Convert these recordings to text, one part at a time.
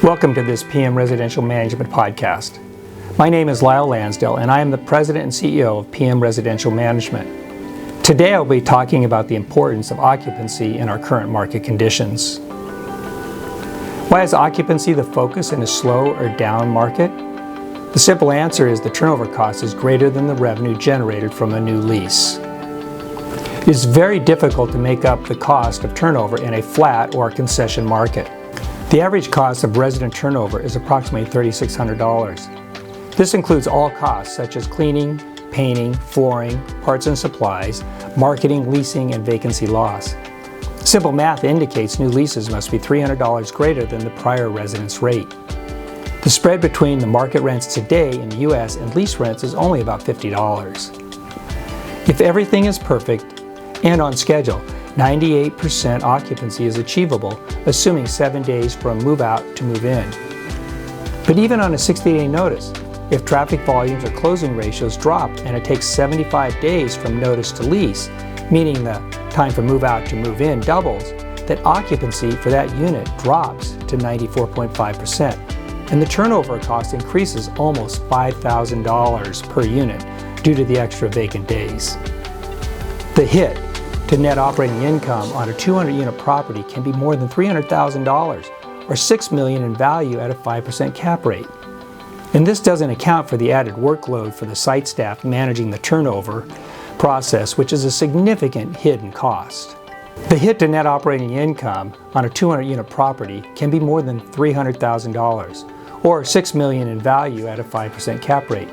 Welcome to this PM Residential Management Podcast. My name is Lyle Lansdell and I am the President and CEO of PM Residential Management. Today I'll be talking about the importance of occupancy in our current market conditions. Why is occupancy the focus in a slow or down market? The simple answer is the turnover cost is greater than the revenue generated from a new lease. It is very difficult to make up the cost of turnover in a flat or concession market. The average cost of resident turnover is approximately $3,600. This includes all costs such as cleaning, painting, flooring, parts and supplies, marketing, leasing, and vacancy loss. Simple math indicates new leases must be $300 greater than the prior resident's rate. The spread between the market rents today in the U.S. and lease rents is only about $50. If everything is perfect and on schedule, 98% occupancy is achievable, assuming 7 days from move out to move in. But even on a 60-day notice, if traffic volumes or closing ratios drop and it takes 75 days from notice to lease, meaning the time from move out to move in doubles, that occupancy for that unit drops to 94.5%, and the turnover cost increases almost $5,000 per unit due to the extra vacant days. The hit to net operating income on a 200-unit property can be more than $300,000 or $6 million in value at a 5% cap rate. And this doesn't account for the added workload for the site staff managing the turnover process, which is a significant hidden cost. The hit to net operating income on a 200-unit property can be more than $300,000 or $6 million in value at a 5% cap rate.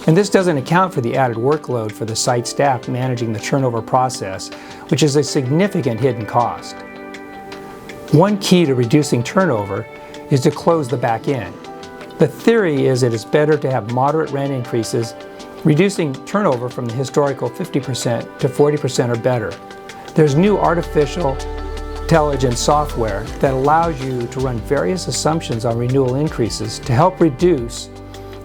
And this doesn't account for the added workload for the site staff managing the turnover process, which is a significant hidden cost. One key to reducing turnover is to close the back end. The theory is it is better to have moderate rent increases, reducing turnover from the historical 50% to 40% or better. There's new artificial intelligence software that allows you to run various assumptions on renewal increases to help reduce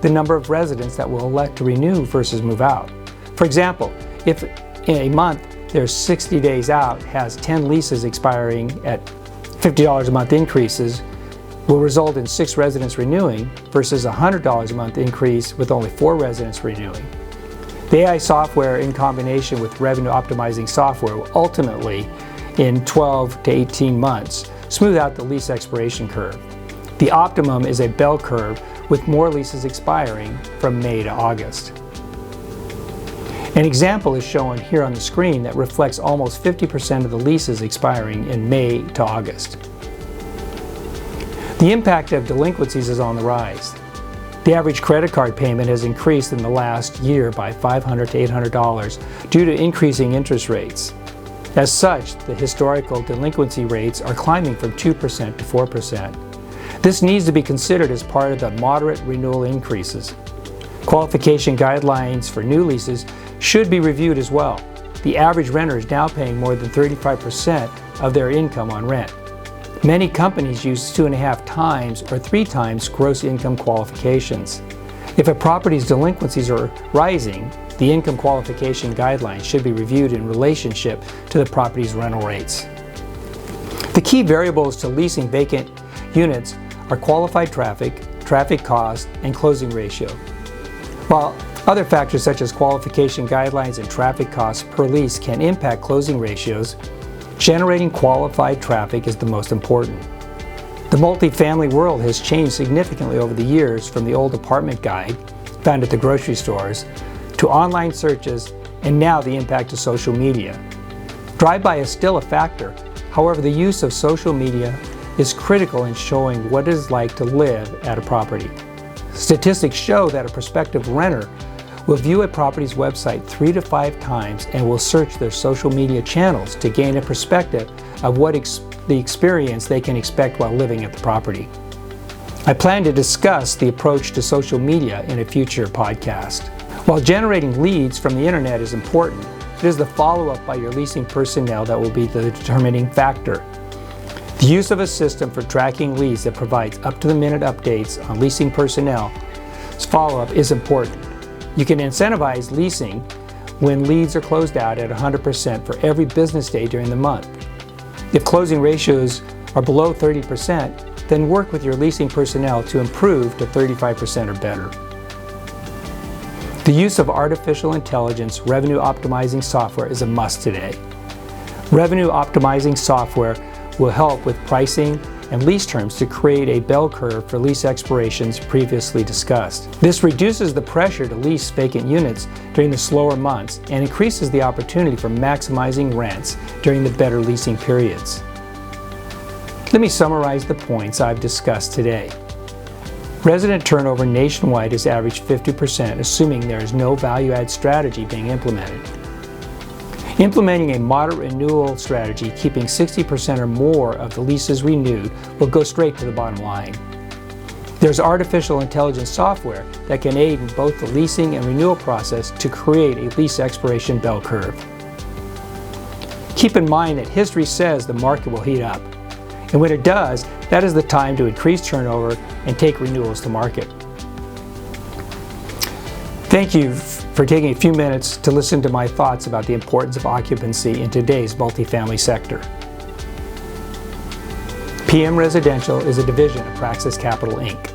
the number of residents that will elect to renew versus move out. For example, if in a month there's 60 days out, has 10 leases expiring at $50 a month increases, will result in 6 residents renewing versus a $100 a month increase with only 4 residents renewing. The AI software in combination with revenue optimizing software will ultimately, in 12 to 18 months, smooth out the lease expiration curve. The optimum is a bell curve with more leases expiring from May to August. An example is shown here on the screen that reflects almost 50% of the leases expiring in May to August. The impact of delinquencies is on the rise. The average credit card payment has increased in the last year by $500 to $800 due to increasing interest rates. As such, the historical delinquency rates are climbing from 2% to 4%. This needs to be considered as part of the moderate renewal increases. Qualification guidelines for new leases should be reviewed as well. The average renter is now paying more than 35% of their income on rent. Many companies use 2.5 times or 3 times gross income qualifications. If a property's delinquencies are rising, the income qualification guidelines should be reviewed in relationship to the property's rental rates. The key variables to leasing vacant units are qualified traffic cost, and closing ratio. While other factors such as qualification guidelines and traffic costs per lease can impact closing ratios, generating qualified traffic is the most important. The multifamily world has changed significantly over the years, from the old apartment guide found at the grocery stores to online searches, and now the impact of social media. Drive-by is still a factor. However, the use of social media is critical in showing what it is like to live at a property. Statistics show that a prospective renter will view a property's website 3 to 5 times and will search their social media channels to gain a perspective of what the experience they can expect while living at the property. I plan to discuss the approach to social media in a future podcast. While generating leads from the internet is important, it is the follow-up by your leasing personnel that will be the determining factor. The use of a system for tracking leads that provides up-to-the-minute updates on leasing personnel's follow-up is important. You can incentivize leasing when leads are closed out at 100% for every business day during the month. If closing ratios are below 30%, then work with your leasing personnel to improve to 35% or better. The use of artificial intelligence revenue optimizing software is a must today. Revenue optimizing software will help with pricing and lease terms to create a bell curve for lease expirations previously discussed. This reduces the pressure to lease vacant units during the slower months and increases the opportunity for maximizing rents during the better leasing periods. Let me summarize the points I've discussed today. Resident turnover nationwide has averaged 50%, assuming there is no value-add strategy being implemented. Implementing a moderate renewal strategy, keeping 60% or more of the leases renewed, will go straight to the bottom line. There's artificial intelligence software that can aid in both the leasing and renewal process to create a lease expiration bell curve. Keep in mind that history says the market will heat up, and when it does, that is the time to increase turnover and take renewals to market. Thank you for taking a few minutes to listen to my thoughts about the importance of occupancy in today's multifamily sector. PM Residential is a division of Praxis Capital, Inc.